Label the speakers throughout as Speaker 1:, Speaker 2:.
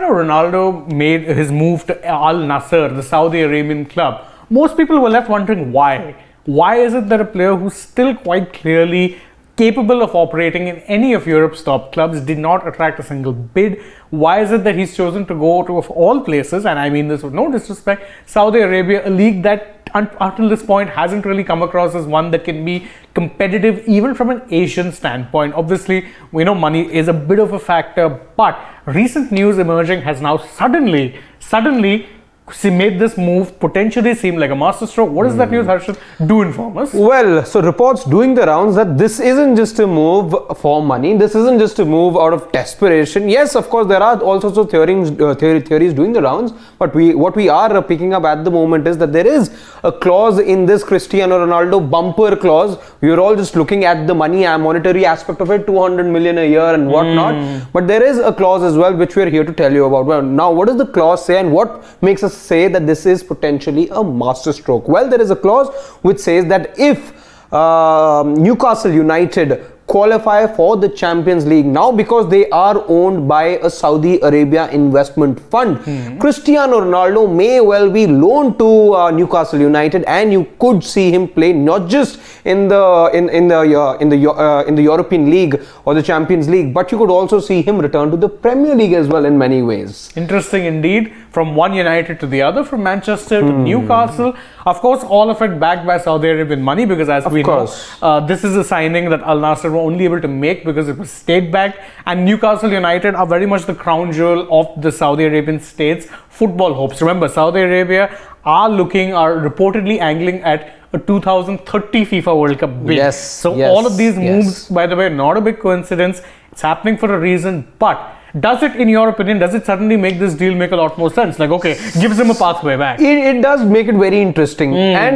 Speaker 1: Ronaldo made his move to Al-Nassr, the Saudi Arabian club, most people were left wondering why. Why is it that a player who's still quite clearly capable of operating in any of Europe's top clubs did not attract a single bid? Why is it that he's chosen to go to, of all places, and I mean this with no disrespect, Saudi Arabia, a league that until this point hasn't really come across as one that can be competitive even from an Asian standpoint. Obviously, we know money is a bit of a factor, but recent news emerging has now suddenly made this move potentially seem like a masterstroke. What does that news, Harshit? Do inform us.
Speaker 2: Well, so reports doing the rounds that this isn't just a move for money. This isn't just a move out of desperation. Yes, of course, there are all sorts of theories doing the rounds. But what we are picking up at the moment is that there is a clause in this Cristiano Ronaldo bumper clause. We are all just looking at the monetary aspect of it, 200 million a year and whatnot. But there is a clause as well, which we are here to tell you about. Well, now, what does the clause say and what makes us say that this is potentially a masterstroke? Well, there is a clause which says that if Newcastle United qualify for the Champions League now, because they are owned by a Saudi Arabia investment fund, Cristiano Ronaldo may well be loaned to Newcastle United, and you could see him play not just in the European League or the Champions League, but you could also see him return to the Premier League as well in many ways.
Speaker 1: Interesting indeed. From one United to the other, from Manchester to Newcastle. Of course, all of it backed by Saudi Arabian money, because as we know, this is a signing that Al-Nassr were only able to make because it was state-backed, and Newcastle United are very much the crown jewel of the Saudi Arabian state's football hopes. Remember, Saudi Arabia are reportedly angling at a 2030 FIFA World Cup bid. All of these moves, by the way, not a big coincidence. It's happening for a reason, but does it, in your opinion, does it suddenly make this deal make a lot more sense? Like, okay, gives him a pathway back.
Speaker 2: It does make it very interesting.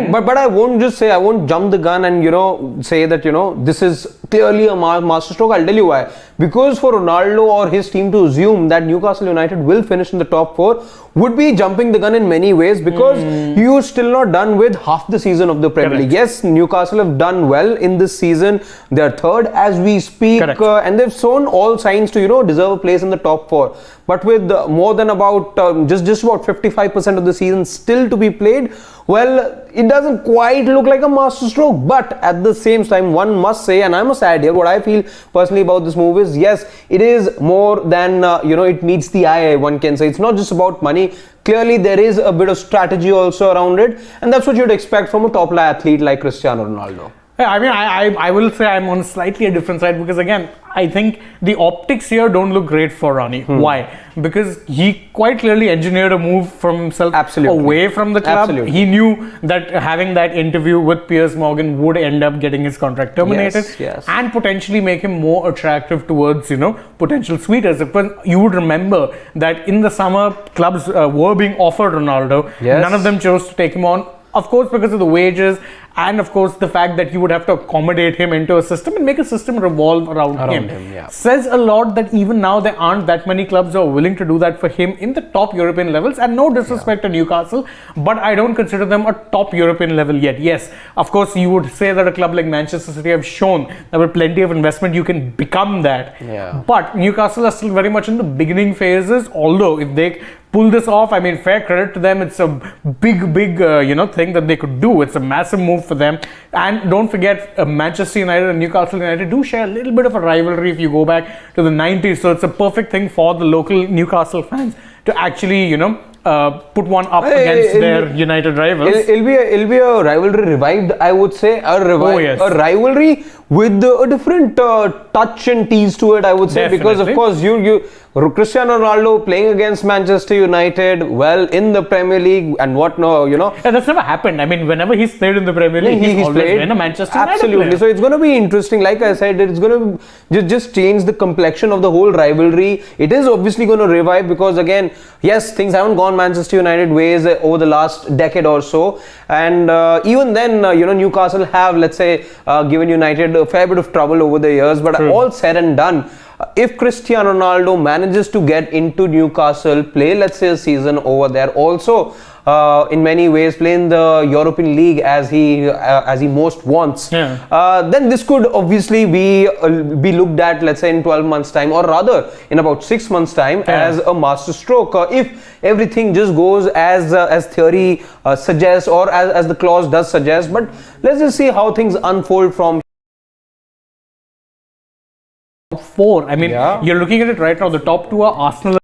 Speaker 2: But I won't just say, I won't jump the gun and, say that, this is clearly a masterstroke. I'll tell you why. Because for Ronaldo or his team to assume that Newcastle United will finish in the top 4 would be jumping the gun in many ways, because you're still not done with half the season of the Premier League. Yes, Newcastle have done well in this season. They're third as we speak, and they've shown all signs to, deserve a place in the top 4. But with more than about just about 55% of the season still to be played, well, it doesn't quite look like a masterstroke. But at the same time, one must say, and I must add here, what I feel personally about this move is, yes, it is more than, it meets the eye, one can say. It's not just about money. Clearly, there is a bit of strategy also around it, and that's what you'd expect from a top athlete like Cristiano Ronaldo.
Speaker 1: Yeah, I mean, I will say I'm on slightly a different side, because again, I think the optics here don't look great for Ronnie. Why? Because he quite clearly engineered a move from himself away from the club. He knew that having that interview with Piers Morgan would end up getting his contract terminated and potentially make him more attractive towards, potential suitors. You would remember that in the summer, clubs were being offered Ronaldo. None of them chose to take him on. Of course, because of the wages, and of course the fact that you would have to accommodate him into a system and make a system revolve around him. Says a lot that even now there aren't that many clubs who are willing to do that for him in the top European levels. And no disrespect to Newcastle, but I don't consider them a top European level yet. Yes, of course you would say that a club like Manchester City have shown that with plenty of investment you can become that. But Newcastle are still very much in the beginning phases, although if they pull this off, I mean, fair credit to them. It's a big thing that they could do. It's a massive move for them. And don't forget, Manchester United and Newcastle United do share a little bit of a rivalry if you go back to the 90s. So it's a perfect thing for the local Newcastle fans to actually, put one up against their United rivals.
Speaker 2: It'll be a rivalry revived, I would say. A rivalry with a different touch and tease to it, I would say. Because, of course, Cristiano Ronaldo playing against Manchester United, well, in the Premier League and whatnot,
Speaker 1: And that's never happened. I mean, whenever he's played in the Premier League, he's always been a Manchester United player.
Speaker 2: So it's going to be interesting. Like I said, it's going to just change the complexion of the whole rivalry. It is obviously going to revive because, again, yes, things haven't gone Manchester United ways over the last decade or so. And even then, Newcastle have, let's say, given United a fair bit of trouble over the years. But all said and done, if Cristiano Ronaldo manages to get into Newcastle, play let's say a season over there, also in many ways play in the European League as he most wants, then this could obviously be looked at, let's say in 12 months time, or rather in about 6 months time, as a masterstroke, if everything just goes as theory suggests, or as the clause does suggest. But let's just see how things unfold from
Speaker 1: 4. I mean, you're looking at it right now, the top 2 are Arsenal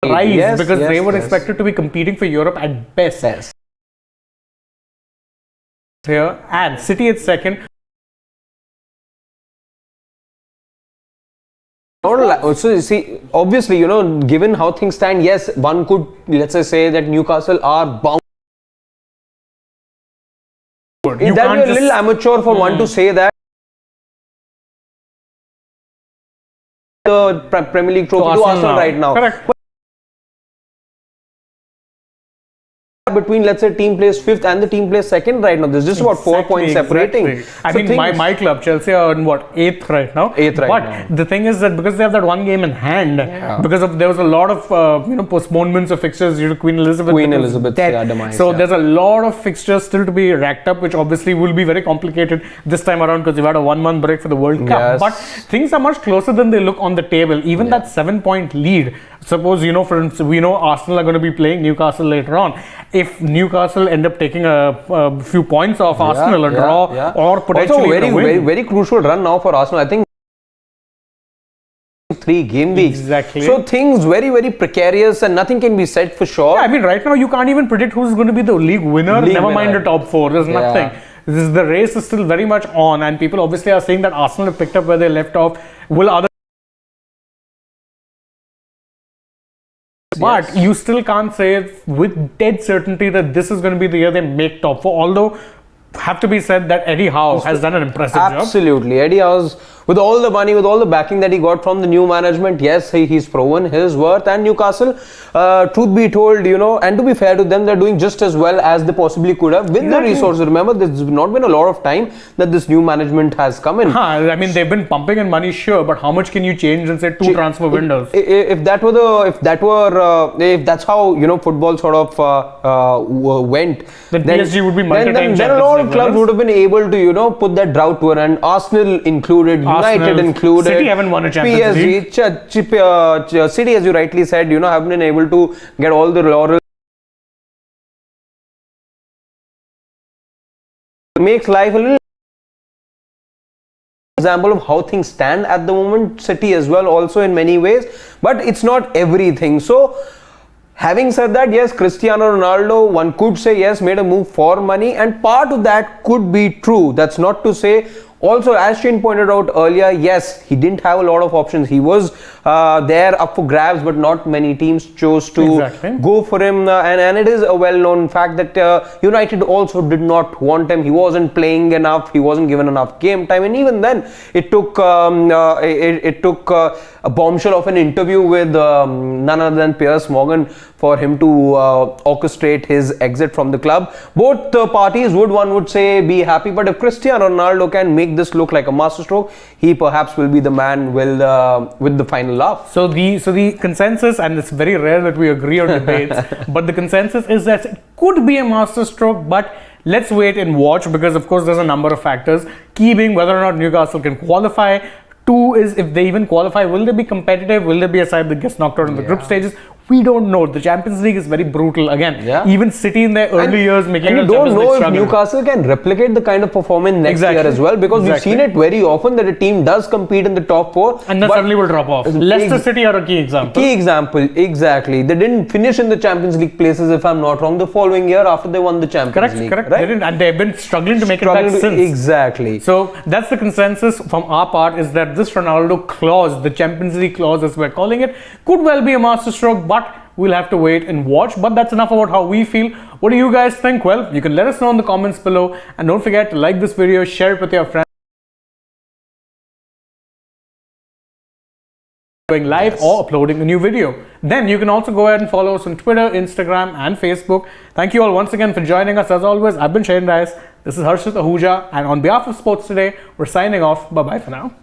Speaker 1: rise, because they were expected to be competing for Europe at best. Here, and City at second.
Speaker 2: So you see, obviously, given how things stand, yes, one could, let's say that Newcastle are bound. That would be a little amateur for one to say that the Premier League trophy to Arsenal right now.
Speaker 1: Correct.
Speaker 2: But between, let's say, team plays 5th and the team plays 2nd right now, there's just about 4 points separating.
Speaker 1: I mean, my club Chelsea are in what, 8th right now.
Speaker 2: 8th right now.
Speaker 1: But the thing is that because they have that one game in hand, because there was a lot of postponements of fixtures due to Queen Elizabeth's
Speaker 2: demise.
Speaker 1: So there's a lot of fixtures still to be racked up, which obviously will be very complicated this time around because you've had a 1-month break for the World Cup. But things are much closer than they look on the table. Even that 7-point lead. Suppose, for instance, we know Arsenal are going to be playing Newcastle later on. If Newcastle end up taking a few points off Arsenal, a draw, or potentially
Speaker 2: also
Speaker 1: a win.
Speaker 2: very, very crucial run now for Arsenal. I think 3 game weeks.
Speaker 1: Exactly.
Speaker 2: So things very, very precarious, and nothing can be said for sure.
Speaker 1: Yeah, I mean, right now you can't even predict who's going to be the league winner. Never mind the top 4. There's nothing. The race is still very much on, and people obviously are saying that Arsenal have picked up where they left off. Will other But you still can't say with dead certainty that this is going to be the year they make top 4. Although, have to be said that Eddie Howe has done an impressive job.
Speaker 2: Absolutely. Eddie Howe's, with all the money, with all the backing that he got from the new management, yes, he's proven his worth. And Newcastle, truth be told, and to be fair to them, they're doing just as well as they possibly could have with the resources. Remember, there's not been a lot of time that this new management has come in.
Speaker 1: I mean, they've been pumping in money, sure, but how much can you change in, say, 2 transfer windows?
Speaker 2: If that's how football sort of went,
Speaker 1: then PSG would be multi-time
Speaker 2: then a lot of clubs would have been able to put that drought to an end. Arsenal included, United included,
Speaker 1: City haven't won a Champions League.
Speaker 2: City, as you rightly said, haven't been able to get all the laurels. Makes life a little example of how things stand at the moment. City as well, also in many ways, but it's not everything. So, having said that, yes, Cristiano Ronaldo, one could say, yes, made a move for money, and part of that could be true. That's not to say. Also, as Shane pointed out earlier, yes, he didn't have a lot of options. He was there up for grabs, but not many teams chose to go for him. And it is a well-known fact that United also did not want him. He wasn't playing enough. He wasn't given enough game time. And even then, it took a bombshell of an interview with none other than Piers Morgan for him to orchestrate his exit from the club. Both parties one would say, be happy. But if Cristiano Ronaldo can make this look like a masterstroke, he perhaps will be the man with the final laugh.
Speaker 1: So the consensus, and it's very rare that we agree on debates, but the consensus is that it could be a masterstroke, but let's wait and watch, because of course there's a number of factors. Key being whether or not Newcastle can qualify. 2 is, if they even qualify, will they be competitive? Will they be a side that gets knocked out in the group stages? We don't know. The Champions League is very brutal. Again, even City in their early years making
Speaker 2: it. You don't know if Newcastle can replicate the kind of performance next year as well, because we've seen it very often that a team does compete in the top 4
Speaker 1: and then suddenly will drop off. Leicester City are a key example.
Speaker 2: Exactly. They didn't finish in the Champions League places, if I'm not wrong, the following year after they won the Champions League.
Speaker 1: Correct. Right? They didn't, and they've been struggling to make it back since.
Speaker 2: Exactly.
Speaker 1: So that's the consensus from our part, is that this Ronaldo clause, the Champions League clause as we're calling it, could well be a masterstroke, but we'll have to wait and watch. But that's enough about how we feel. What do you guys think? Well, you can let us know in the comments below, and don't forget to like this video, share it with your friends going live or uploading a new video. Then you can also go ahead and follow us on Twitter, Instagram and Facebook. Thank you all once again for joining us. As always, I've been Shane Dice. This is Harshit Ahuja, and on behalf of Sports Today, we're signing off. Bye bye for now.